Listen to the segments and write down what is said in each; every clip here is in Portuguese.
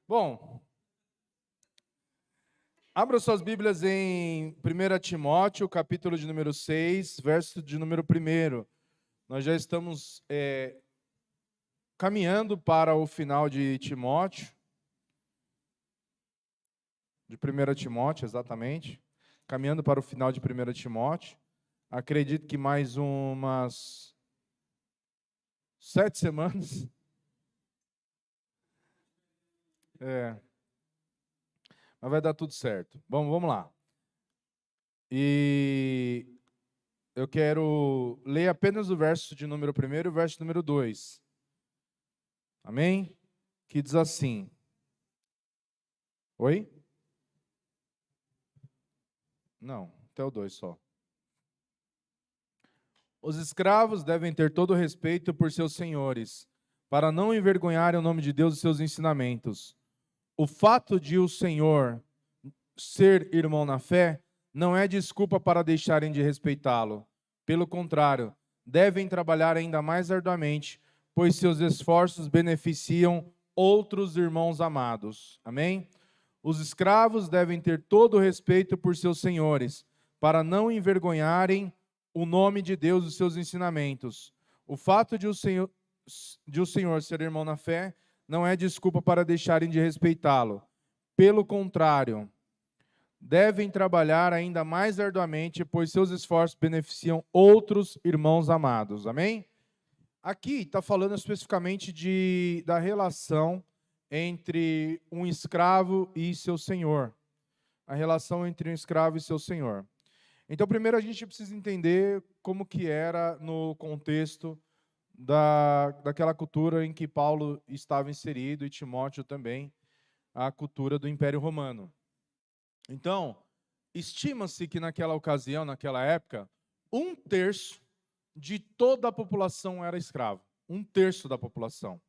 Bom, abra suas Bíblias em 1 Timóteo, capítulo de número 6, verso de número 1. Nós já estamos caminhando para o final de Timóteo, de 1 Timóteo, exatamente. Caminhando para o final de 1 Timóteo. Acredito que mais umas 7 semanas. Mas vai dar tudo certo. Bom, vamos lá. E eu quero ler apenas o verso de número 1 e o verso número 2. Amém? Que diz assim. Oi? Não, até o 2 só. Os escravos devem ter todo o respeito por seus senhores, para não envergonharem o nome de Deus e seus ensinamentos. O fato de o Senhor ser irmão na fé não é desculpa para deixarem de respeitá-lo. Pelo contrário, devem trabalhar ainda mais arduamente, pois seus esforços beneficiam outros irmãos amados. Amém? Os escravos devem ter todo o respeito por seus senhores, para não envergonharem o nome de Deus e seus ensinamentos. O fato de o Senhor ser irmão na fé não é desculpa para deixarem de respeitá-lo. Pelo contrário, devem trabalhar ainda mais arduamente, pois seus esforços beneficiam outros irmãos amados. Amém? Aqui está falando especificamente da relação entre um escravo e seu senhor. A relação entre um escravo e seu senhor. Então, primeiro a gente precisa entender como que era no contexto daquela cultura em que Paulo estava inserido e Timóteo também, a cultura do Império Romano. Então, estima-se que naquela ocasião, naquela época, 1/3 de toda a população era escravo. 1/3 da população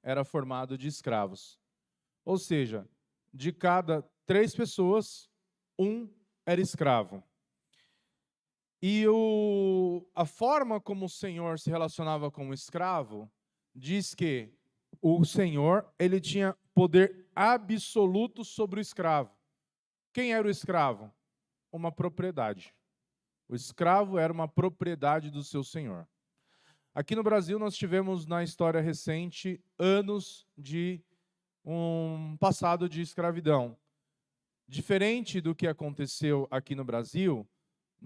era formado de escravos. Ou seja, de cada 3 pessoas, 1 era escravo. E a forma como o Senhor se relacionava com o escravo diz que o Senhor ele tinha poder absoluto sobre o escravo. Quem era o escravo? Uma propriedade. O escravo era uma propriedade do seu senhor. Aqui no Brasil nós tivemos na história recente anos de um passado de escravidão. Diferente do que aconteceu aqui no Brasil,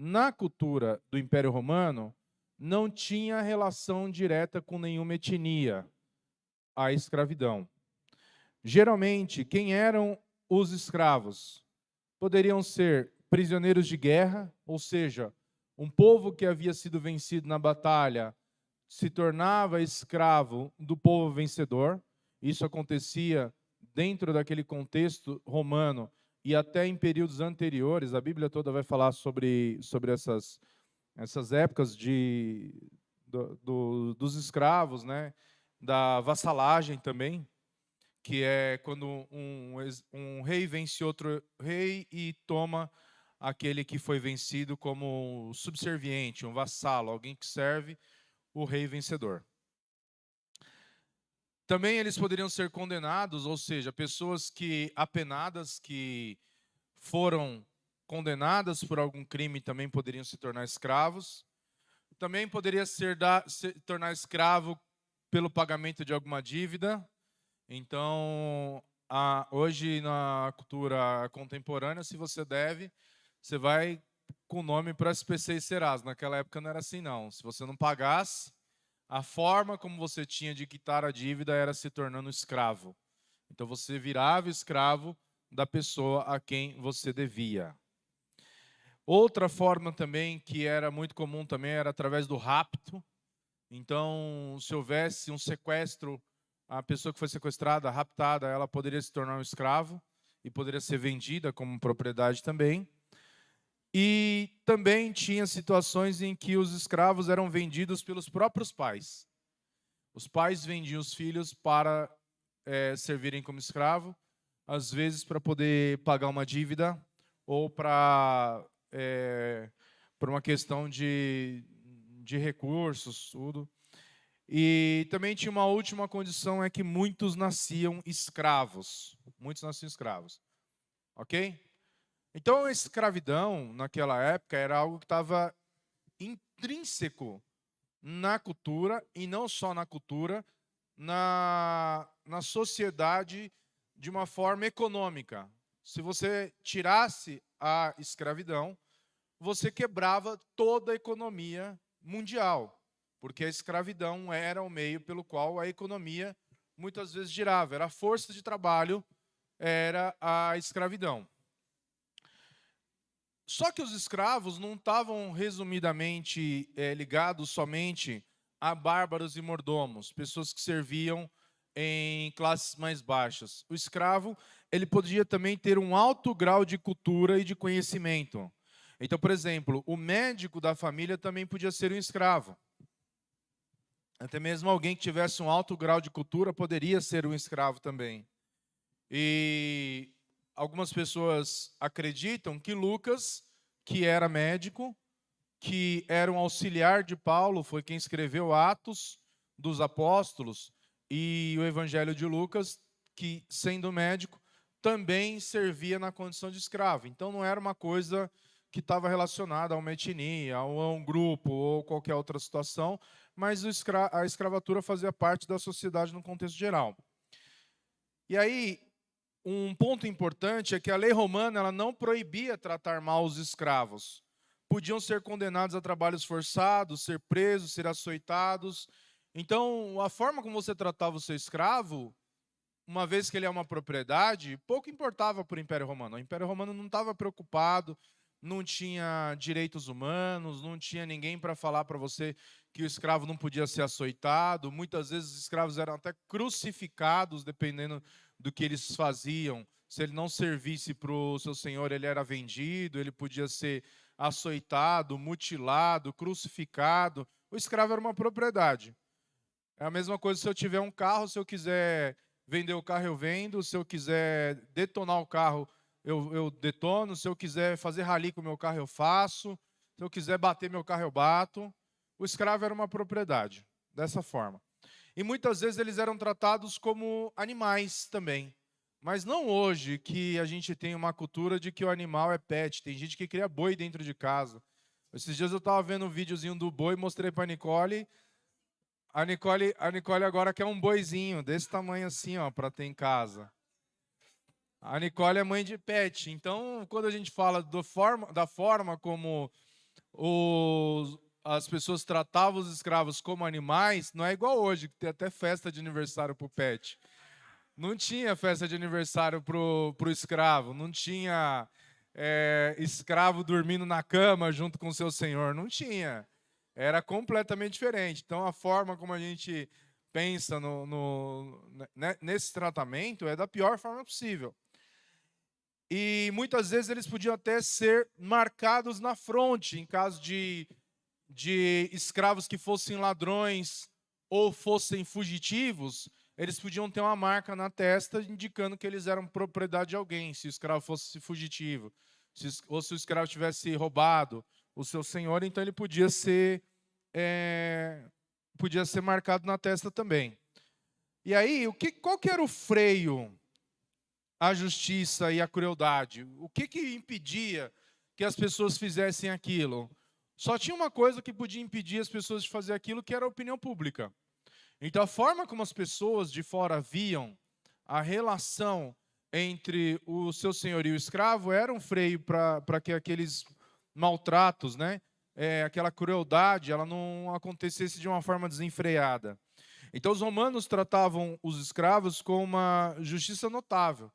na cultura do Império Romano, não tinha relação direta com nenhuma etnia a escravidão. Geralmente, quem eram os escravos? Poderiam ser prisioneiros de guerra, ou seja, um povo que havia sido vencido na batalha se tornava escravo do povo vencedor. Isso acontecia dentro daquele contexto romano e até em períodos anteriores. A Bíblia toda vai falar sobre essas épocas dos escravos, né? Da vassalagem também, que é quando um rei vence outro rei e toma aquele que foi vencido como subserviente, um vassalo, alguém que serve o rei vencedor. Também eles poderiam ser condenados, ou seja, pessoas apenadas que foram condenadas por algum crime também poderiam se tornar escravos. Também poderia se tornar escravo pelo pagamento de alguma dívida. Então, hoje na cultura contemporânea, se você deve, você vai com o nome para SPC e Serasa. Naquela época não era assim, não. Se você não pagasse, a forma como você tinha de quitar a dívida era se tornando escravo. Então, você virava escravo da pessoa a quem você devia. Outra forma também, que era muito comum também, era através do rapto. Então, se houvesse um sequestro, a pessoa que foi sequestrada, raptada, ela poderia se tornar um escravo e poderia ser vendida como propriedade também. E também tinha situações em que os escravos eram vendidos pelos próprios pais. Os pais vendiam os filhos para servirem como escravo, às vezes para poder pagar uma dívida ou por uma questão de recursos, tudo. E também tinha uma última condição, é que muitos nasciam escravos. Muitos nasciam escravos. Ok? Então, a escravidão, naquela época, era algo que estava intrínseco na cultura, e não só na cultura, na sociedade de uma forma econômica. Se você tirasse a escravidão, você quebrava toda a economia mundial, porque a escravidão era o meio pelo qual a economia muitas vezes girava. Era a força de trabalho, era a escravidão. Só que os escravos não estavam resumidamente ligados somente a bárbaros e mordomos, pessoas que serviam em classes mais baixas. O escravo, ele podia também ter um alto grau de cultura e de conhecimento. Então, por exemplo, o médico da família também podia ser um escravo. Até mesmo alguém que tivesse um alto grau de cultura poderia ser um escravo também. E algumas pessoas acreditam que Lucas, que era médico, que era um auxiliar de Paulo, foi quem escreveu Atos dos Apóstolos e o Evangelho de Lucas, que, sendo médico, também servia na condição de escravo. Então, não era uma coisa que estava relacionada a uma etnia, a um grupo ou qualquer outra situação, mas a escravatura fazia parte da sociedade no contexto geral. E aí, um ponto importante é que a lei romana ela não proibia tratar mal os escravos. Podiam ser condenados a trabalhos forçados, ser presos, ser açoitados. Então, a forma como você tratava o seu escravo, uma vez que ele é uma propriedade, pouco importava para o Império Romano. O Império Romano não estava preocupado, não tinha direitos humanos, não tinha ninguém para falar para você que o escravo não podia ser açoitado. Muitas vezes os escravos eram até crucificados, dependendo do que eles faziam. Se ele não servisse para o seu senhor, ele era vendido, ele podia ser açoitado, mutilado, crucificado. O escravo era uma propriedade. É a mesma coisa se eu tiver um carro, se eu quiser vender o carro, eu vendo. Se eu quiser detonar o carro, eu detono. Se eu quiser fazer rally com o meu carro, eu faço. Se eu quiser bater meu carro, eu bato. O escravo era uma propriedade, dessa forma. E muitas vezes eles eram tratados como animais também. Mas não hoje, que a gente tem uma cultura de que o animal é pet. Tem gente que cria boi dentro de casa. Esses dias eu estava vendo um videozinho do boi, mostrei para a Nicole. A Nicole agora quer um boizinho desse tamanho assim, ó, para ter em casa. A Nicole é mãe de pet. Então, quando a gente fala da forma como as pessoas tratavam os escravos como animais, não é igual hoje, que tem até festa de aniversário para o pet. Não tinha festa de aniversário pro escravo, não tinha escravo dormindo na cama junto com seu senhor, não tinha. Era completamente diferente. Então, a forma como a gente pensa nesse tratamento é da pior forma possível. E muitas vezes eles podiam até ser marcados na fronte, em caso de escravos que fossem ladrões ou fossem fugitivos, eles podiam ter uma marca na testa indicando que eles eram propriedade de alguém, se o escravo fosse fugitivo, ou se o escravo tivesse roubado o seu senhor, então ele podia ser marcado na testa também. E aí, qual que era o freio à justiça e à crueldade? O que impedia que as pessoas fizessem aquilo? Só tinha uma coisa que podia impedir as pessoas de fazer aquilo, que era a opinião pública. Então, a forma como as pessoas de fora viam a relação entre o seu senhor e o escravo era um freio para que aqueles maltratos, né, aquela crueldade, ela não acontecesse de uma forma desenfreada. Então, os romanos tratavam os escravos com uma justiça notável.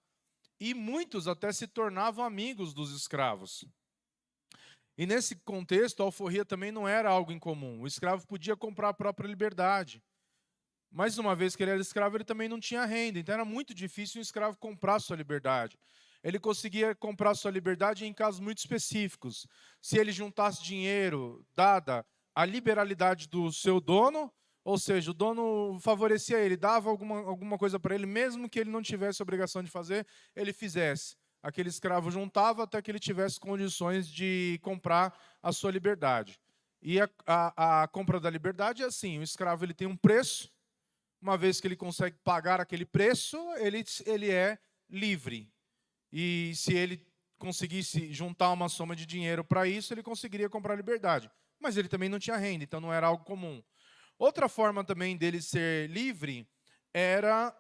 E muitos até se tornavam amigos dos escravos. E nesse contexto, a alforria também não era algo incomum. O escravo podia comprar a própria liberdade. Mas uma vez que ele era escravo, ele também não tinha renda. Então era muito difícil um escravo comprar sua liberdade. Ele conseguia comprar sua liberdade em casos muito específicos. Se ele juntasse dinheiro, dada a liberalidade do seu dono, ou seja, o dono favorecia ele, dava alguma coisa para ele, mesmo que ele não tivesse obrigação de fazer, ele fizesse. Aquele escravo juntava até que ele tivesse condições de comprar a sua liberdade. E a compra da liberdade é assim: o escravo ele tem um preço, uma vez que ele consegue pagar aquele preço, ele é livre. E se ele conseguisse juntar uma soma de dinheiro para isso, ele conseguiria comprar a liberdade. Mas ele também não tinha renda, então não era algo comum. Outra forma também dele ser livre era,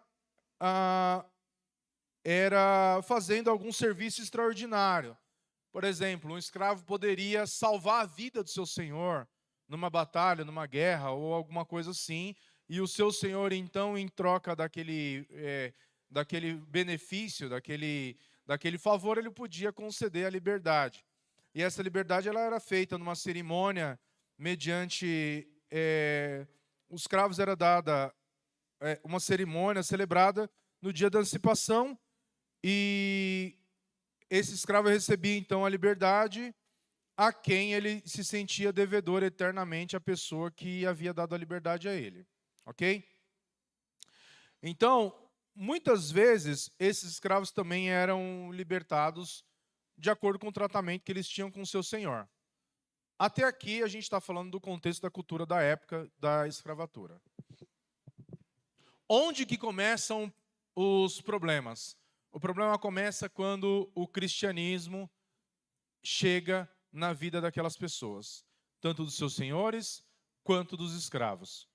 era fazendo algum serviço extraordinário. Por exemplo, um escravo poderia salvar a vida do seu senhor numa batalha, numa guerra ou alguma coisa assim, e o seu senhor, então, em troca daquele benefício, daquele favor, ele podia conceder a liberdade. E essa liberdade ela era feita numa cerimônia mediante... os escravos era dada uma cerimônia celebrada no dia da antecipação, e esse escravo recebia então a liberdade a quem ele se sentia devedor eternamente, a pessoa que havia dado a liberdade a ele. Ok? Então, muitas vezes, esses escravos também eram libertados de acordo com o tratamento que eles tinham com o seu senhor. Até aqui, a gente está falando do contexto da cultura da época da escravatura. Onde que começam os problemas? O problema começa quando o cristianismo chega na vida daquelas pessoas, tanto dos seus senhores quanto dos escravos.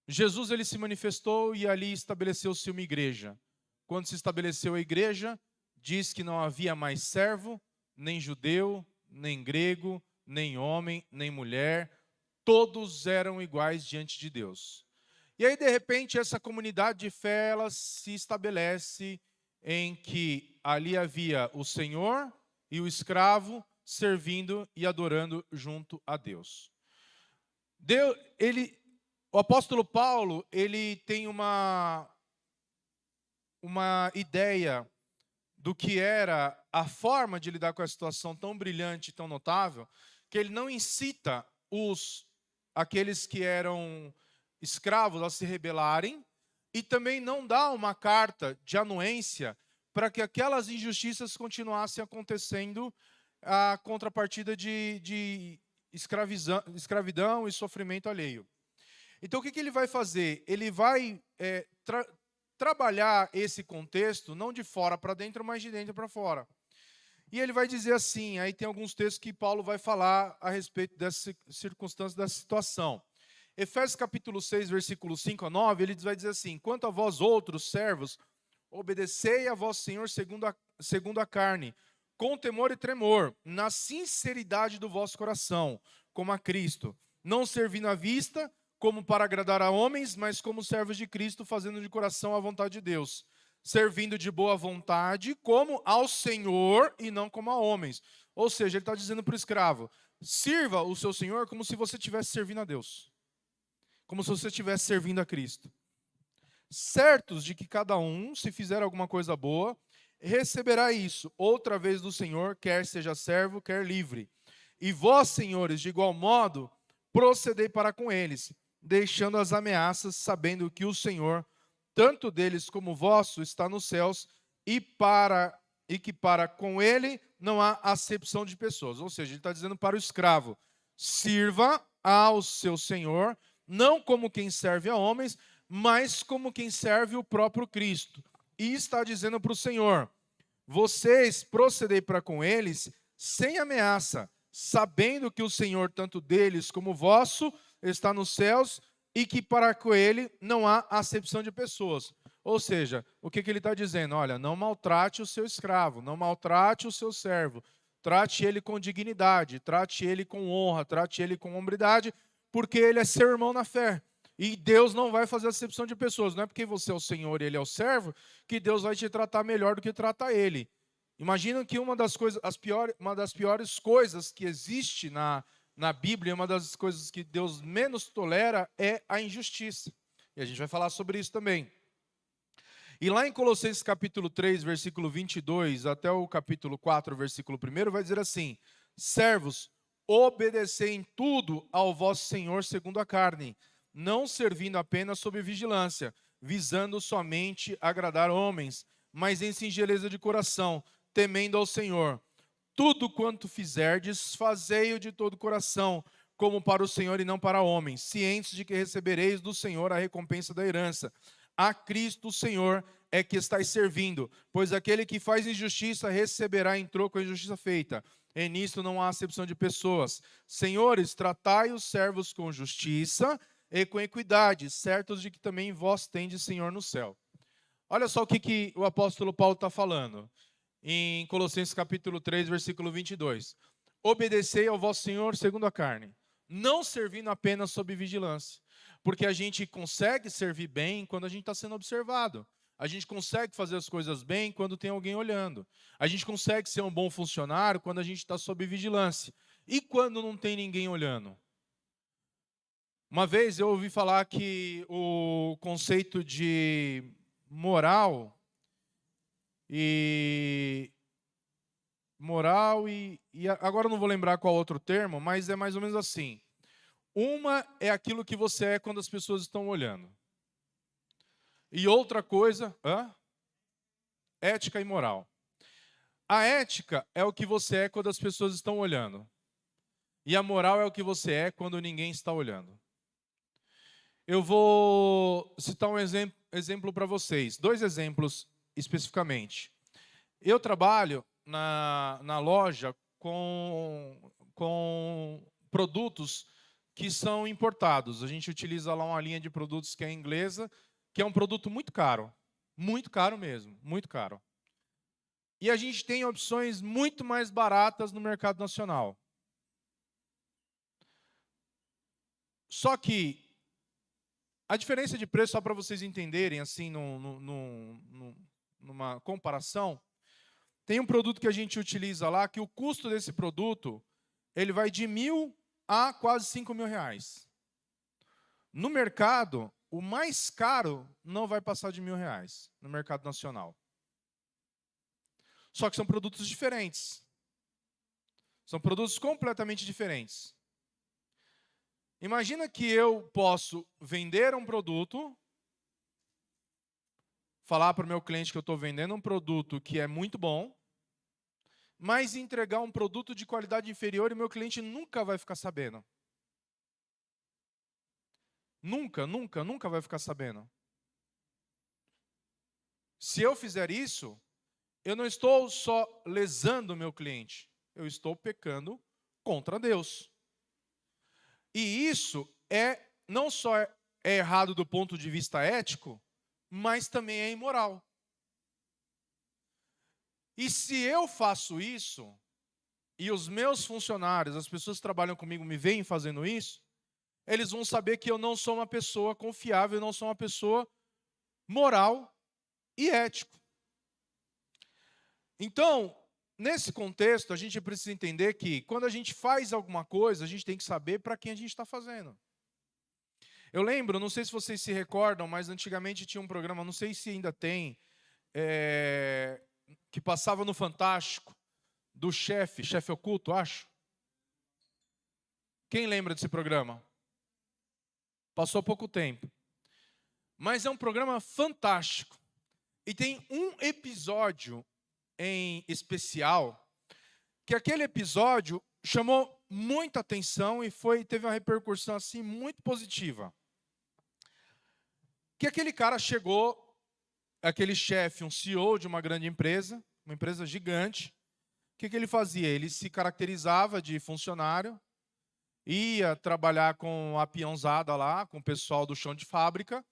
Jesus ele se manifestou e ali estabeleceu-se uma igreja. Quando se estabeleceu a igreja, diz que não havia mais servo, nem judeu, nem grego, nem homem, nem mulher, todos eram iguais diante de Deus. E aí, de repente, essa comunidade de fé ela se estabelece em que ali havia o Senhor e o escravo servindo e adorando junto a Deus. O apóstolo Paulo, ele tem uma ideia do que era a forma de lidar com a situação tão brilhante, tão notável, que ele não incita aqueles que eram escravos a se rebelarem e também não dá uma carta de anuência para que aquelas injustiças continuassem acontecendo a contrapartida de escravidão e sofrimento alheio. Então, o que ele vai fazer? Ele vai trabalhar esse contexto, não de fora para dentro, mas de dentro para fora. E ele vai dizer assim, aí tem alguns textos que Paulo vai falar a respeito dessa circunstância, dessa situação. Efésios capítulo 6, versículo 5 a 9, ele vai dizer assim: quanto a vós outros servos, obedecei a vosso Senhor segundo a carne, com temor e tremor, na sinceridade do vosso coração, como a Cristo, não servindo à vista, como para agradar a homens, mas como servos de Cristo, fazendo de coração a vontade de Deus, servindo de boa vontade, como ao Senhor e não como a homens. Ou seja, ele está dizendo para o escravo: sirva o seu Senhor como se você estivesse servindo a Deus, como se você estivesse servindo a Cristo, certos de que cada um, se fizer alguma coisa boa, receberá isso outra vez do Senhor, quer seja servo, quer livre. E vós, senhores, de igual modo, procedei para com eles, deixando as ameaças, sabendo que o Senhor, tanto deles como vosso, está nos céus, e que para com ele não há acepção de pessoas. Ou seja, ele está dizendo para o escravo: sirva ao seu Senhor, não como quem serve a homens, mas como quem serve o próprio Cristo. E está dizendo para o Senhor: vocês procedei para com eles sem ameaça, sabendo que o Senhor, tanto deles como vosso, está nos céus, e que para com ele não há acepção de pessoas. Ou seja, o que ele está dizendo? Olha, não maltrate o seu escravo, não maltrate o seu servo, trate ele com dignidade, trate ele com honra, trate ele com hombridade, porque ele é seu irmão na fé. E Deus não vai fazer acepção de pessoas. Não é porque você é o Senhor e ele é o servo que Deus vai te tratar melhor do que trata ele. Imagina que uma das piores coisas que existe na Bíblia, uma das coisas que Deus menos tolera é a injustiça. E a gente vai falar sobre isso também. E lá em Colossenses capítulo 3, versículo 22, até o capítulo 4, versículo 1, vai dizer assim: servos, obedecei em tudo ao vosso Senhor segundo a carne, não servindo apenas sob vigilância, visando somente agradar homens, mas em singeleza de coração, temendo ao Senhor. Tudo quanto fizerdes, fazei-o de todo o coração, como para o Senhor e não para homens, cientes de que recebereis do Senhor a recompensa da herança. A Cristo o Senhor é que estáis servindo, pois aquele que faz injustiça receberá em troco a injustiça feita. E nisto não há acepção de pessoas. Senhores, tratai os servos com justiça e com equidade, certos de que também vós tendes Senhor no céu. Olha só o que o apóstolo Paulo está falando em Colossenses capítulo 3, versículo 22. Obedecei ao vosso Senhor segundo a carne, não servindo apenas sob vigilância, porque a gente consegue servir bem quando a gente está sendo observado. A gente consegue fazer as coisas bem quando tem alguém olhando. A gente consegue ser um bom funcionário quando a gente está sob vigilância. E quando não tem ninguém olhando? Uma vez eu ouvi falar que o conceito de moral e agora eu não vou lembrar qual outro termo, mas é mais ou menos assim. Uma é aquilo que você é quando as pessoas estão olhando. E outra coisa, ética e moral. A ética é o que você é quando as pessoas estão olhando. E a moral é o que você é quando ninguém está olhando. Eu vou citar um exemplo para vocês. 2 exemplos especificamente. Eu trabalho na loja com produtos que são importados. A gente utiliza lá uma linha de produtos que é inglesa, que é um produto muito caro mesmo, muito caro. E a gente tem opções muito mais baratas no mercado nacional. Só que a diferença de preço, só para vocês entenderem, assim, numa comparação, tem um produto que a gente utiliza lá, que o custo desse produto, ele vai de R$1.000 a quase R$5.000. No mercado, o mais caro não vai passar de R$1.000 no mercado nacional. Só que são produtos diferentes. São produtos completamente diferentes. Imagina que eu posso vender um produto, falar para o meu cliente que eu estou vendendo um produto que é muito bom, mas entregar um produto de qualidade inferior e meu cliente nunca vai ficar sabendo. Nunca vai ficar sabendo. Se eu fizer isso, eu não estou só lesando o meu cliente, eu estou pecando contra Deus. E isso não só é errado do ponto de vista ético, mas também é imoral. E se eu faço isso, e os meus funcionários, as pessoas que trabalham comigo me veem fazendo isso, eles vão saber que eu não sou uma pessoa confiável, eu não sou uma pessoa moral e ético. Então, nesse contexto, a gente precisa entender que quando a gente faz alguma coisa, a gente tem que saber para quem a gente está fazendo. Eu lembro, não sei se vocês se recordam, mas antigamente tinha um programa, não sei se ainda tem, que passava no Fantástico, do chefe oculto, acho. Quem lembra desse programa? Passou há pouco tempo. Mas é um programa fantástico. E tem um episódio em especial, que aquele episódio chamou muita atenção e teve uma repercussão assim muito positiva. Que aquele cara chegou, aquele chefe, um CEO de uma grande empresa, uma empresa gigante, o que ele fazia? Ele se caracterizava de funcionário, ia trabalhar com a peãozada lá, com o pessoal do chão de fábrica,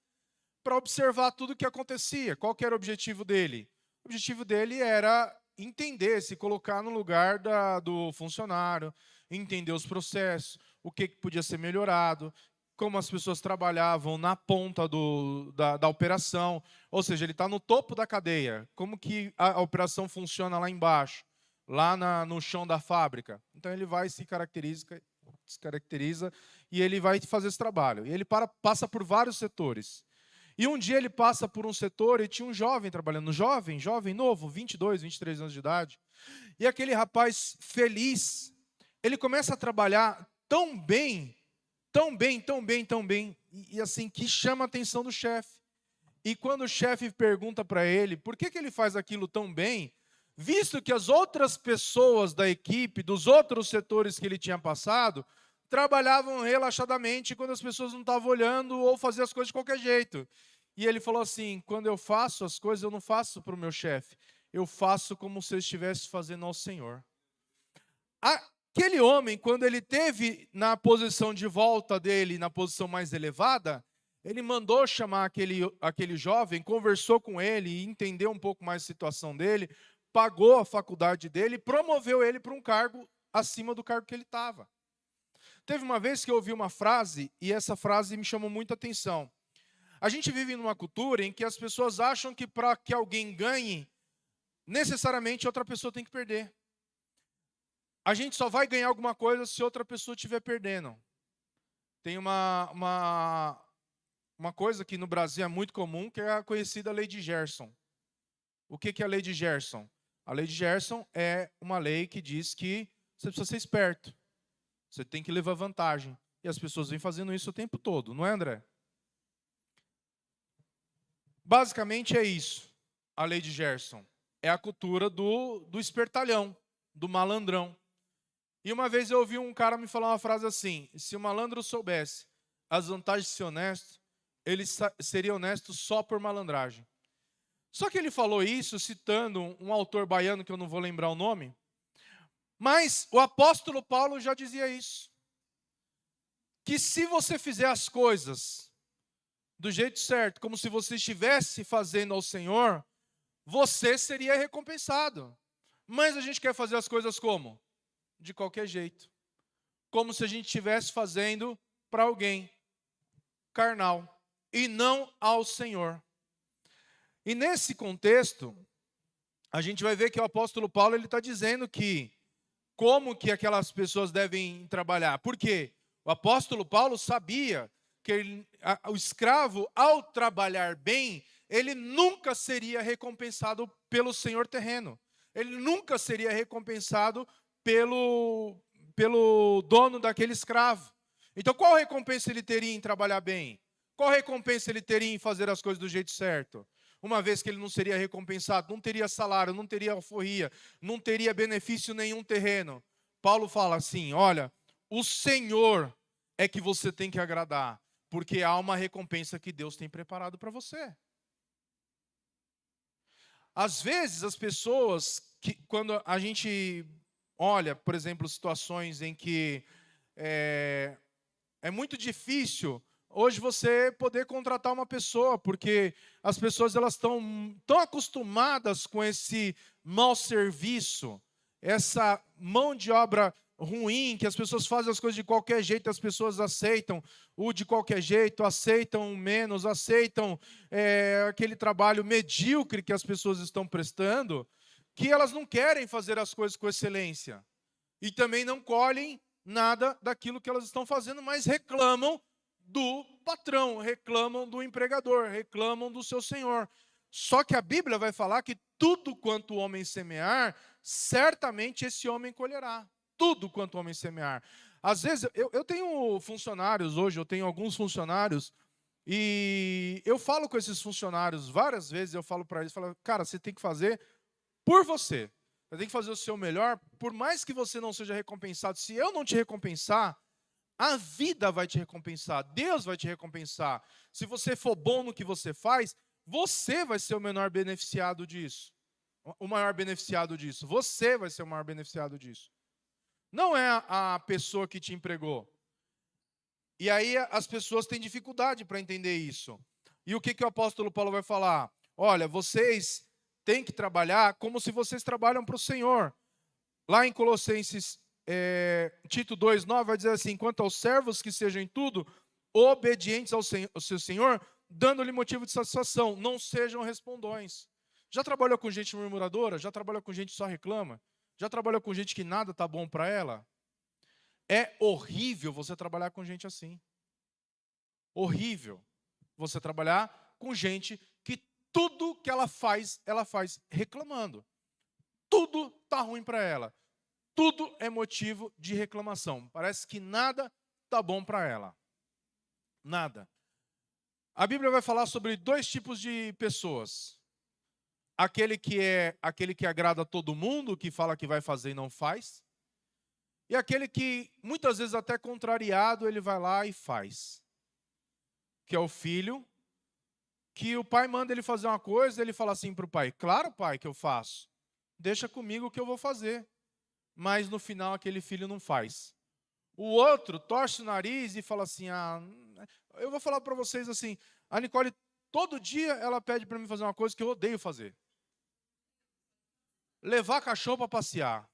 para observar tudo o que acontecia. Qual que era o objetivo dele? O objetivo dele era entender, se colocar no lugar do funcionário, entender os processos, o que podia ser melhorado, como as pessoas trabalhavam na ponta da operação. Ou seja, ele está no topo da cadeia. Como que a operação funciona lá embaixo, lá no chão da fábrica. Então ele vai se caracteriza e ele vai fazer esse trabalho. E ele passa por vários setores. E um dia ele passa por um setor e tinha um jovem trabalhando. Jovem novo, 22, 23 anos de idade. E aquele rapaz feliz, ele começa a trabalhar tão bem, e assim, que chama a atenção do chefe. E quando o chefe pergunta para ele por que ele faz aquilo tão bem, visto que as outras pessoas da equipe, dos outros setores que ele tinha passado, trabalhavam relaxadamente quando as pessoas não estavam olhando ou faziam as coisas de qualquer jeito. E ele falou assim: quando eu faço as coisas, eu não faço para o meu chefe, eu faço como se eu estivesse fazendo ao Senhor. Aquele homem, quando ele teve na posição de volta dele, na posição mais elevada, ele mandou chamar aquele jovem, conversou com ele, entendeu um pouco mais a situação dele, pagou a faculdade dele, promoveu ele para um cargo acima do cargo que ele estava. Teve uma vez que eu ouvi uma frase, e essa frase me chamou muita atenção. A gente vive numa cultura em que as pessoas acham que para que alguém ganhe, necessariamente outra pessoa tem que perder. A gente só vai ganhar alguma coisa se outra pessoa estiver perdendo. Tem uma coisa que no Brasil é muito comum, que é a conhecida lei de Gerson. O que é a lei de Gerson? A lei de Gerson é uma lei que diz que você precisa ser esperto. Você tem que levar vantagem. E as pessoas vêm fazendo isso o tempo todo, não é, André? Basicamente é isso, a lei de Gerson. É a cultura do espertalhão, do malandrão. E uma vez eu ouvi um cara me falar uma frase assim: se o malandro soubesse as vantagens de ser honesto, ele seria honesto só por malandragem. Só que ele falou isso citando um autor baiano, que eu não vou lembrar o nome, mas o apóstolo Paulo já dizia isso. Que se você fizer as coisas do jeito certo, como se você estivesse fazendo ao Senhor, você seria recompensado. Mas a gente quer fazer as coisas como? De qualquer jeito. Como se a gente estivesse fazendo para alguém carnal e não ao Senhor. E nesse contexto, a gente vai ver que o apóstolo Paulo está dizendo que como que aquelas pessoas devem trabalhar. Por quê? O apóstolo Paulo sabia que o escravo, ao trabalhar bem, ele nunca seria recompensado pelo senhor terreno. Ele nunca seria recompensado pelo dono daquele escravo. Então, qual recompensa ele teria em trabalhar bem? Qual recompensa ele teria em fazer as coisas do jeito certo? Uma vez que ele não seria recompensado, não teria salário, não teria alforria, não teria benefício nenhum terreno. Paulo fala assim: olha, o Senhor é que você tem que agradar, porque há uma recompensa que Deus tem preparado para você. Às vezes as pessoas, quando a gente olha, por exemplo, situações em que é muito difícil hoje você poder contratar uma pessoa, porque as pessoas elas estão tão acostumadas com esse mau serviço, essa mão de obra ruim, que as pessoas fazem as coisas de qualquer jeito, as pessoas aceitam o de qualquer jeito, aceitam menos, aceitam aquele trabalho medíocre que as pessoas estão prestando, que elas não querem fazer as coisas com excelência. E também não colhem nada daquilo que elas estão fazendo, mas reclamam do patrão, reclamam do empregador, reclamam do seu senhor. Só que a Bíblia vai falar que tudo quanto o homem semear, certamente esse homem colherá. Tudo quanto o homem semear. Às vezes, eu tenho funcionários hoje, eu tenho alguns funcionários, e eu falo com esses funcionários várias vezes, eu falo para eles, cara, você tem que fazer por você. Você tem que fazer o seu melhor, por mais que você não seja recompensado. Se eu não te recompensar, a vida vai te recompensar, Deus vai te recompensar. Se você for bom no que você faz, você vai ser o menor beneficiado disso. O maior beneficiado disso. Você vai ser o maior beneficiado disso. Não é a pessoa que te empregou. E aí as pessoas têm dificuldade para entender isso. E o que o apóstolo Paulo vai falar? Olha, vocês têm que trabalhar como se vocês trabalham para o Senhor. Lá em Colossenses Tito 2,9 vai dizer assim: quanto aos servos, que sejam em tudo obedientes ao seu Senhor, dando-lhe motivo de satisfação, não sejam respondões. Já trabalhou com gente murmuradora? Já trabalhou com gente que só reclama? Já trabalhou com gente que nada está bom para ela? É horrível você trabalhar com gente assim. Horrível você trabalhar com gente que tudo que ela faz reclamando. Tudo está ruim para ela. Tudo é motivo de reclamação. Parece que nada está bom para ela. Nada. A Bíblia vai falar sobre dois tipos de pessoas. Aquele que agrada a todo mundo, que fala que vai fazer e não faz. E aquele que, muitas vezes até contrariado, ele vai lá e faz. Que é o filho, que o pai manda ele fazer uma coisa, ele fala assim para o pai, claro, pai, que eu faço. Deixa comigo que eu vou fazer. Mas no final aquele filho não faz. O outro torce o nariz e fala assim, eu vou falar para vocês assim, a Nicole, todo dia ela pede para mim fazer uma coisa que eu odeio fazer. Levar cachorro para passear.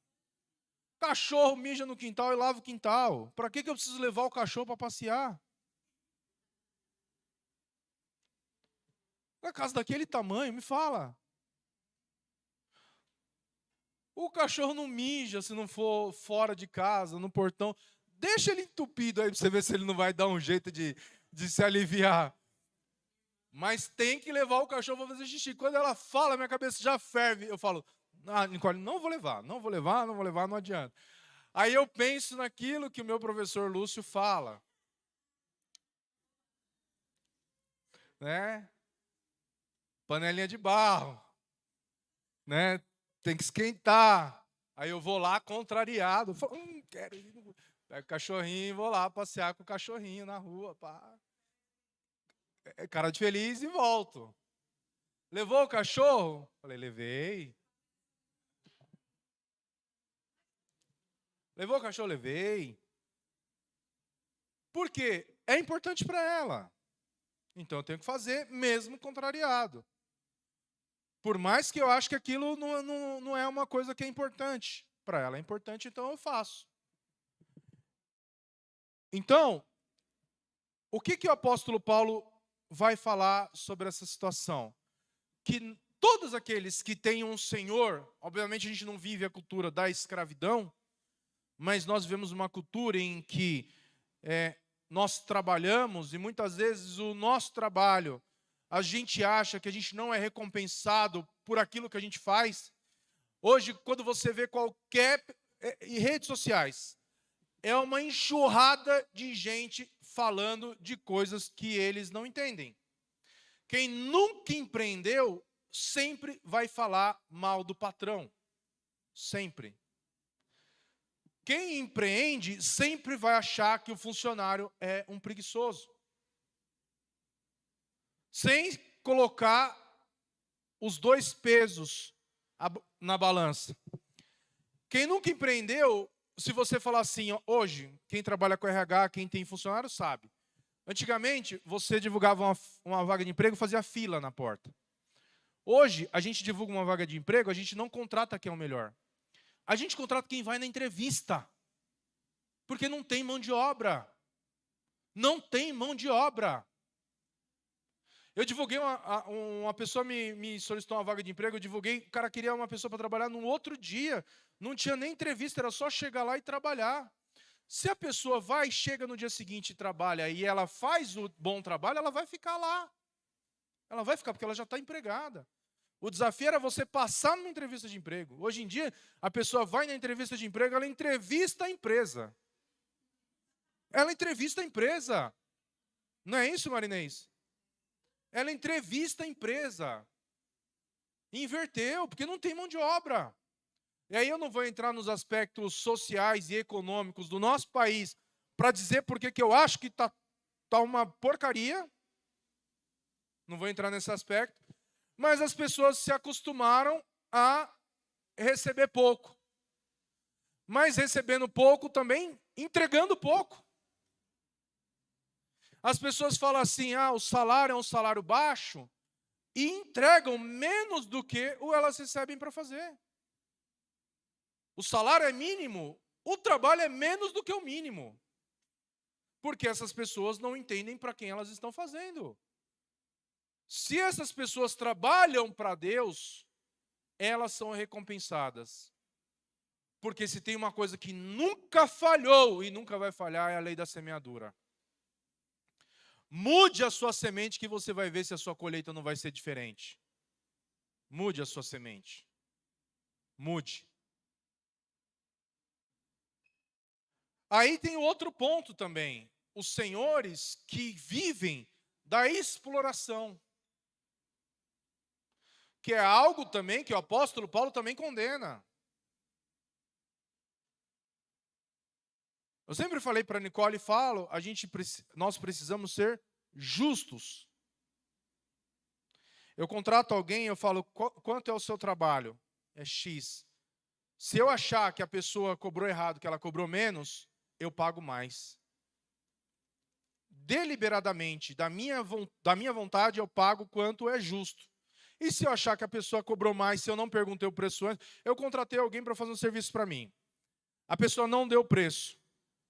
Cachorro mija no quintal e lava o quintal. Para que eu preciso levar o cachorro para passear? Na casa daquele tamanho, me fala. O cachorro não mija se não for fora de casa, no portão. Deixa ele entupido aí para você ver se ele não vai dar um jeito de se aliviar. Mas tem que levar o cachorro para fazer xixi. Quando ela fala, minha cabeça já ferve. Eu falo, Nicole, não vou levar, não adianta. Aí eu penso naquilo que o meu professor Lúcio fala. Né? Panelinha de barro. Né? Tem que esquentar. Aí eu vou lá contrariado. Falo, quero ir. Pego o cachorrinho e vou lá passear com o cachorrinho na rua. Pá. Cara de feliz e volto. Levou o cachorro? Falei, levei. Levou o cachorro? Levei. Por quê? É importante para ela. Então eu tenho que fazer mesmo contrariado. Por mais que eu acho que aquilo não é uma coisa que é importante. Para ela é importante, então eu faço. Então, o que o apóstolo Paulo vai falar sobre essa situação? Que todos aqueles que têm um senhor, obviamente a gente não vive a cultura da escravidão, mas nós vivemos uma cultura em que nós trabalhamos e muitas vezes o nosso trabalho, a gente acha que a gente não é recompensado por aquilo que a gente faz. Hoje, quando você vê qualquer em redes sociais, é uma enxurrada de gente falando de coisas que eles não entendem. Quem nunca empreendeu sempre vai falar mal do patrão. Sempre. Quem empreende sempre vai achar que o funcionário é um preguiçoso. Sem colocar os dois pesos na balança. Quem nunca empreendeu, se você falar assim, hoje, quem trabalha com RH, quem tem funcionário, sabe. Antigamente, você divulgava uma vaga de emprego, fazia fila na porta. Hoje, a gente divulga uma vaga de emprego, a gente não contrata quem é o melhor. A gente contrata quem vai na entrevista. Porque não tem mão de obra. Não tem mão de obra. Eu divulguei, uma pessoa me solicitou uma vaga de emprego, eu divulguei, o cara queria uma pessoa para trabalhar no outro dia. Não tinha nem entrevista, era só chegar lá e trabalhar. Se a pessoa vai, chega no dia seguinte e trabalha e ela faz o bom trabalho, ela vai ficar lá. Ela vai ficar porque ela já está empregada. O desafio era você passar numa entrevista de emprego. Hoje em dia, a pessoa vai na entrevista de emprego, ela entrevista a empresa. Ela entrevista a empresa. Não é isso, Marinês? Ela entrevista a empresa. Inverteu, porque não tem mão de obra. E aí eu não vou entrar nos aspectos sociais e econômicos do nosso país para dizer porque que eu acho que tá uma porcaria. Não vou entrar nesse aspecto. Mas as pessoas se acostumaram a receber pouco. Mas recebendo pouco também, entregando pouco. As pessoas falam assim, o salário é um salário baixo, e entregam menos do que elas recebem para fazer. O salário é mínimo, o trabalho é menos do que o mínimo. Porque essas pessoas não entendem para quem elas estão fazendo. Se essas pessoas trabalham para Deus, elas são recompensadas. Porque se tem uma coisa que nunca falhou e nunca vai falhar, é a lei da semeadura. Mude a sua semente que você vai ver se a sua colheita não vai ser diferente. Mude a sua semente. Mude. Aí tem outro ponto também. Os senhores que vivem da exploração. Que é algo também que o apóstolo Paulo também condena. Eu sempre falei para a Nicole e falo, nós precisamos ser justos. Eu contrato alguém, eu falo, quanto é o seu trabalho? É X. Se eu achar que a pessoa cobrou errado, que ela cobrou menos, eu pago mais. Deliberadamente, da minha vontade, eu pago quanto é justo. E se eu achar que a pessoa cobrou mais, se eu não perguntei o preço antes, eu contratei alguém para fazer um serviço para mim. A pessoa não deu o preço.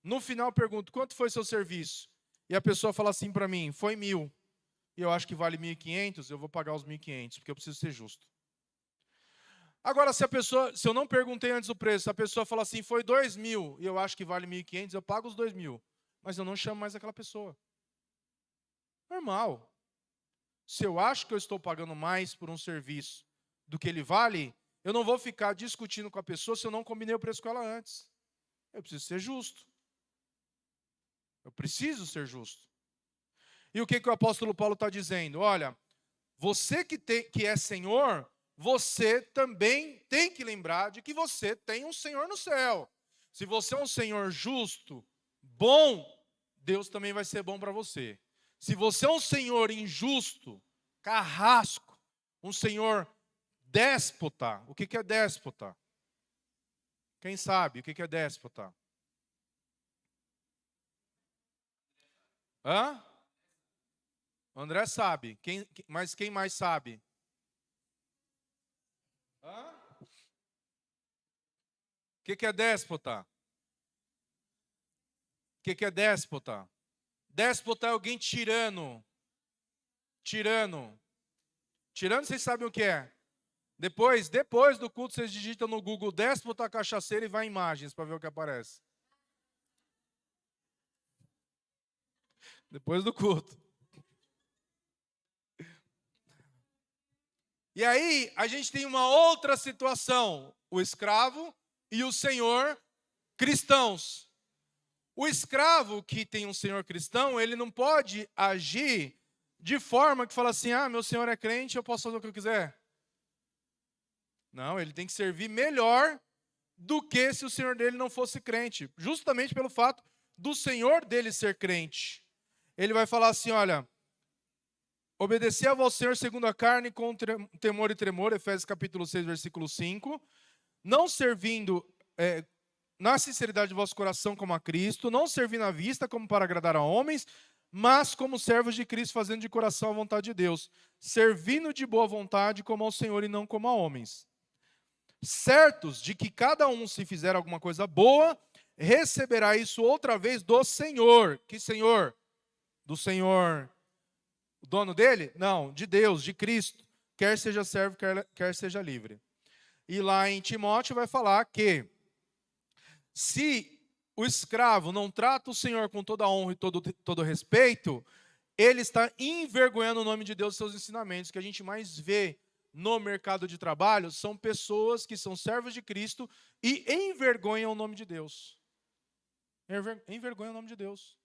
No final eu pergunto, quanto foi seu serviço? E a pessoa fala assim para mim, foi 1.000. E eu acho que vale 1.500, eu vou pagar os 1.500, porque eu preciso ser justo. Agora, se eu não perguntei antes o preço, a pessoa fala assim, foi 2.000, e eu acho que vale 1.500, eu pago os 2.000. Mas eu não chamo mais aquela pessoa. Normal. Se eu acho que eu estou pagando mais por um serviço do que ele vale, eu não vou ficar discutindo com a pessoa se eu não combinei o preço com ela antes. Eu preciso ser justo. Eu preciso ser justo. E o que o apóstolo Paulo está dizendo? Olha, você que é Senhor, você também tem que lembrar de que você tem um Senhor no céu. Se você é um Senhor justo, bom, Deus também vai ser bom para você. Se você é um Senhor injusto, carrasco, um Senhor déspota, o que é déspota? Quem sabe o que é déspota? Hã? André sabe, mas quem mais sabe? Hã? O que é déspota? O que é déspota? Déspota é alguém tirano. Tirano. Tirano, vocês sabem o que é? Depois do culto, vocês digitam no Google déspota cachaceiro e vai em imagens para ver o que aparece. Depois do culto. E aí, a gente tem uma outra situação. O escravo e o senhor cristãos. O escravo que tem um senhor cristão, ele não pode agir de forma que fala assim, meu senhor é crente, eu posso fazer o que eu quiser. Não, ele tem que servir melhor do que se o senhor dele não fosse crente. Justamente pelo fato do senhor dele ser crente. Ele vai falar assim, olha, obedecer ao vosso Senhor segundo a carne com temor e tremor, Efésios capítulo 6, versículo 5, não servindo na sinceridade do vosso coração como a Cristo, não servindo à vista como para agradar a homens, mas como servos de Cristo, fazendo de coração a vontade de Deus, servindo de boa vontade como ao Senhor e não como a homens. Certos de que cada um, se fizer alguma coisa boa, receberá isso outra vez do Senhor. Que Senhor? Do Senhor, o dono dele? Não, de Deus, de Cristo. Quer seja servo, quer seja livre. E lá em Timóteo vai falar que se o escravo não trata o Senhor com toda a honra e todo respeito, ele está envergonhando o nome de Deus e seus ensinamentos. O que a gente mais vê no mercado de trabalho são pessoas que são servos de Cristo e envergonham o nome de Deus. Envergonham o nome de Deus.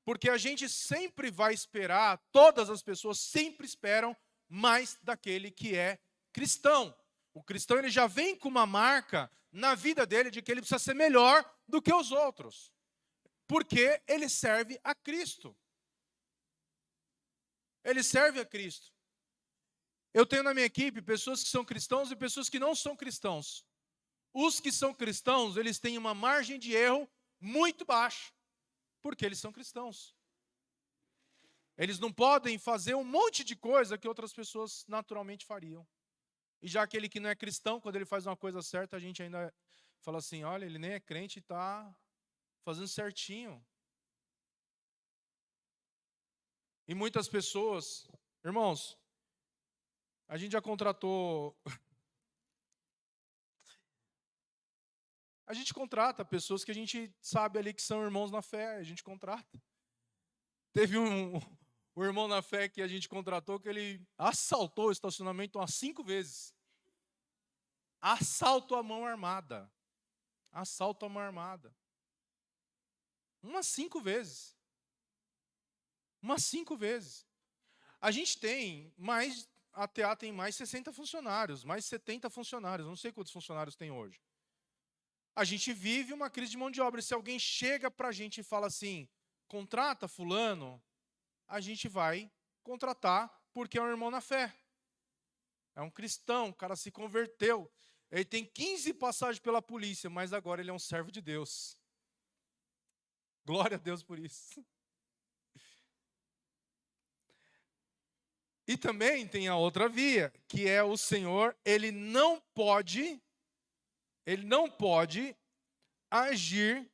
Porque a gente sempre vai esperar, todas as pessoas sempre esperam mais daquele que é cristão. O cristão ele já vem com uma marca na vida dele de que ele precisa ser melhor do que os outros. Porque ele serve a Cristo. Ele serve a Cristo. Eu tenho na minha equipe pessoas que são cristãos e pessoas que não são cristãos. Os que são cristãos, eles têm uma margem de erro muito baixa. Porque eles são cristãos. Eles não podem fazer um monte de coisa que outras pessoas naturalmente fariam. E já aquele que não é cristão, quando ele faz uma coisa certa, a gente ainda fala assim, olha, ele nem é crente e está fazendo certinho. E muitas pessoas, irmãos, a gente já contratou... A gente contrata pessoas que a gente sabe ali que são irmãos na fé, a gente contrata. Teve um irmão na fé que a gente contratou que ele assaltou o estacionamento umas 5 vezes. Assalto à mão armada. Assalto à mão armada. Umas 5 vezes. Umas 5 vezes. A gente tem mais, a TA tem mais 60 funcionários, mais 70 funcionários, não sei quantos funcionários tem hoje. A gente vive uma crise de mão de obra. E se alguém chega para a gente e fala assim, contrata fulano, a gente vai contratar porque é um irmão na fé. É um cristão, o cara se converteu. Ele tem 15 passagens pela polícia, mas agora ele é um servo de Deus. Glória a Deus por isso. E também tem a outra via, que é o Senhor, ele não pode agir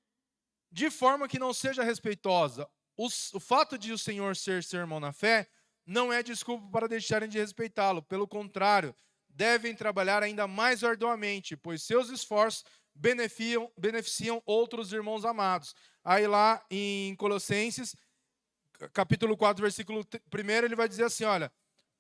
de forma que não seja respeitosa. O fato de o Senhor ser seu irmão na fé não é desculpa para deixarem de respeitá-lo. Pelo contrário, devem trabalhar ainda mais arduamente, pois seus esforços beneficiam outros irmãos amados. Aí lá em Colossenses, capítulo 4, versículo 1, ele vai dizer assim, olha,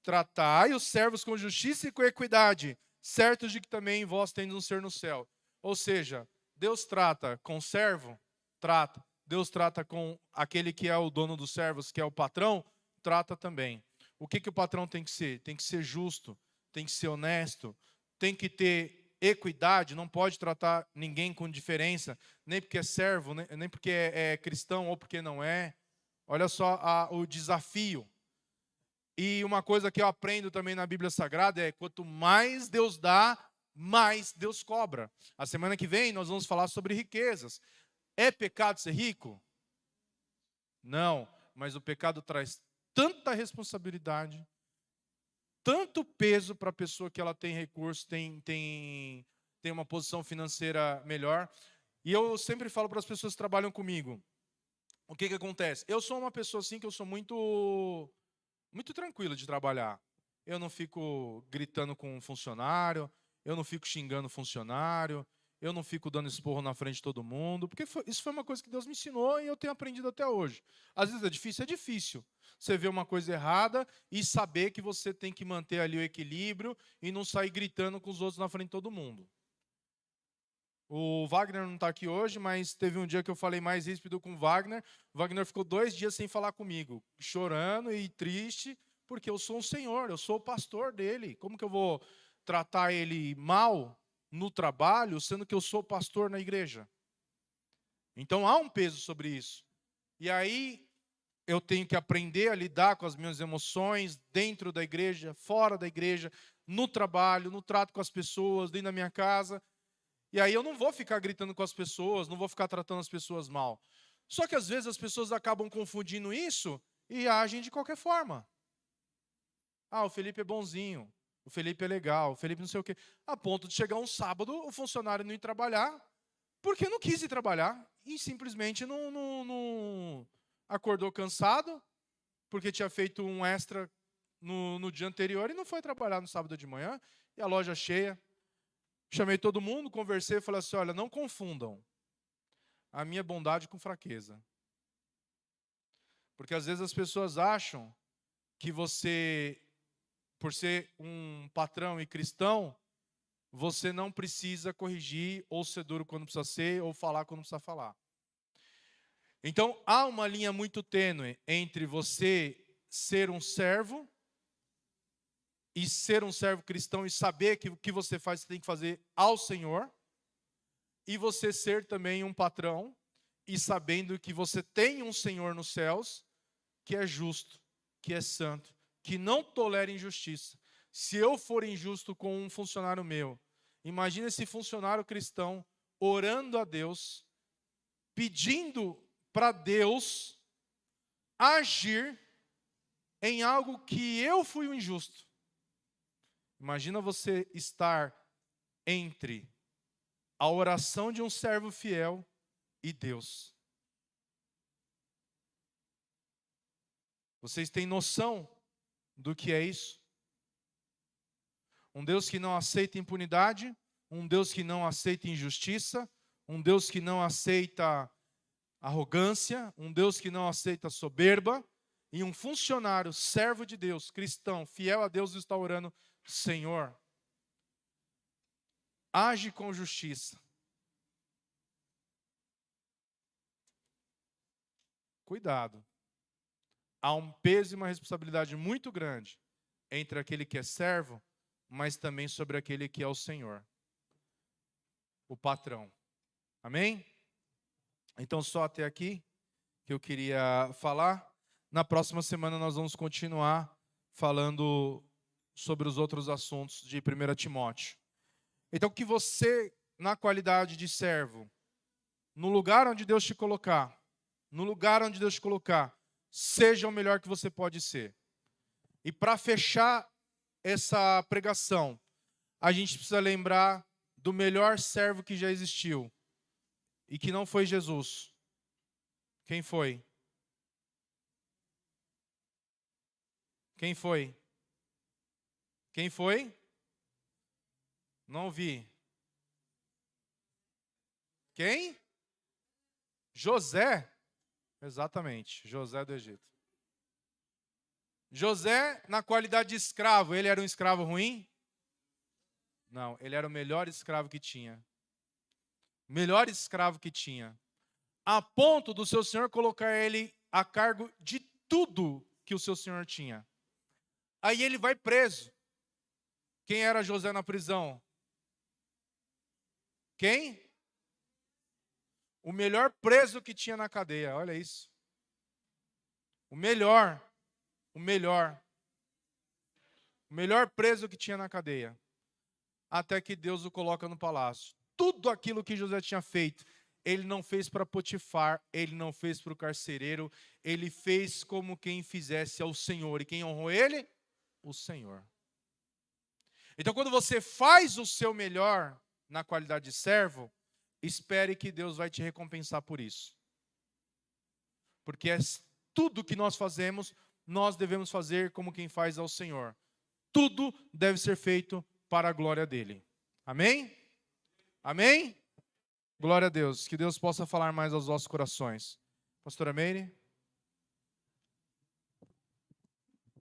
tratai os servos com justiça e com equidade, certos de que também vós tendes um ser no céu. Ou seja, Deus trata com o servo, trata. Deus trata com aquele que é o dono dos servos, que é o patrão, trata também. O que o patrão tem que ser? Tem que ser justo, tem que ser honesto, tem que ter equidade, não pode tratar ninguém com diferença, nem porque é servo, nem porque é cristão ou porque não é. Olha só o desafio. E uma coisa que eu aprendo também na Bíblia Sagrada é quanto mais Deus dá, mais Deus cobra. A semana que vem nós vamos falar sobre riquezas. É pecado ser rico? Não, mas o pecado traz tanta responsabilidade, tanto peso para a pessoa que ela tem recurso, tem uma posição financeira melhor. E eu sempre falo para as pessoas que trabalham comigo, o que acontece? Eu sou uma pessoa assim que eu sou muito tranquilo de trabalhar. Eu não fico gritando com um funcionário, eu não fico xingando o funcionário, eu não fico dando esporro na frente de todo mundo, porque isso foi uma coisa que Deus me ensinou e eu tenho aprendido até hoje. Às vezes é difícil? É difícil. Você vê uma coisa errada e saber que você tem que manter ali o equilíbrio e não sair gritando com os outros na frente de todo mundo. O Wagner não está aqui hoje, mas teve um dia que eu falei mais ríspido com o Wagner. O Wagner ficou 2 dias sem falar comigo, chorando e triste, porque eu sou um senhor, eu sou o pastor dele. Como que eu vou tratar ele mal no trabalho, sendo que eu sou pastor na igreja? Então há um peso sobre isso. E aí eu tenho que aprender a lidar com as minhas emoções dentro da igreja, fora da igreja, no trabalho, no trato com as pessoas, dentro da minha casa. E aí eu não vou ficar gritando com as pessoas, não vou ficar tratando as pessoas mal. Só que às vezes as pessoas acabam confundindo isso e agem de qualquer forma. Ah, o Felipe é bonzinho, o Felipe é legal, o Felipe não sei o quê. A ponto de chegar um sábado, o funcionário não ir trabalhar, porque não quis ir trabalhar e simplesmente não acordou cansado, porque tinha feito um extra no dia anterior e não foi trabalhar no sábado de manhã, e a loja cheia. Chamei todo mundo, conversei e falei assim, olha, não confundam a minha bondade com fraqueza. Porque às vezes as pessoas acham que você, por ser um patrão e cristão, você não precisa corrigir ou ser duro quando precisa ser, ou falar quando precisa falar. Então, há uma linha muito tênue entre você ser um servo e ser um servo cristão e saber que o que você faz, você tem que fazer ao Senhor, e você ser também um patrão e sabendo que você tem um Senhor nos céus que é justo, que é santo, que não tolera injustiça. Se eu for injusto com um funcionário meu, imagina esse funcionário cristão orando a Deus, pedindo para Deus agir em algo que eu fui o injusto. Imagina você estar entre a oração de um servo fiel e Deus. Vocês têm noção do que é isso? Um Deus que não aceita impunidade, um Deus que não aceita injustiça, um Deus que não aceita arrogância, um Deus que não aceita soberba, e um funcionário, servo de Deus, cristão, fiel a Deus, está orando, Senhor, age com justiça. Cuidado. Há um peso e uma responsabilidade muito grande entre aquele que é servo, mas também sobre aquele que é o Senhor, o patrão. Amém? Então, só até aqui que eu queria falar. Na próxima semana nós vamos continuar falando sobre os outros assuntos de 1 Timóteo. Então, que você, na qualidade de servo, no lugar onde Deus te colocar, seja o melhor que você pode ser. E para fechar essa pregação, a gente precisa lembrar do melhor servo que já existiu e que não foi Jesus. Quem foi? Quem foi? Quem foi? Não ouvi. Quem? José. Exatamente, José do Egito. José, na qualidade de escravo, ele era um escravo ruim? Não, ele era o melhor escravo que tinha. Melhor escravo que tinha. A ponto do seu senhor colocar ele a cargo de tudo que o seu senhor tinha. Aí ele vai preso. Quem era José na prisão? Quem? O melhor preso que tinha na cadeia, olha isso. O melhor preso que tinha na cadeia. Até que Deus o coloca no palácio. Tudo aquilo que José tinha feito, ele não fez para Potifar, ele não fez para o carcereiro, ele fez como quem fizesse ao Senhor. E quem honrou ele? O Senhor. Então, quando você faz o seu melhor na qualidade de servo, espere que Deus vai te recompensar por isso. Porque tudo que nós fazemos, nós devemos fazer como quem faz ao Senhor. Tudo deve ser feito para a glória dele. Amém? Amém? Glória a Deus. Que Deus possa falar mais aos nossos corações. Pastora Meire.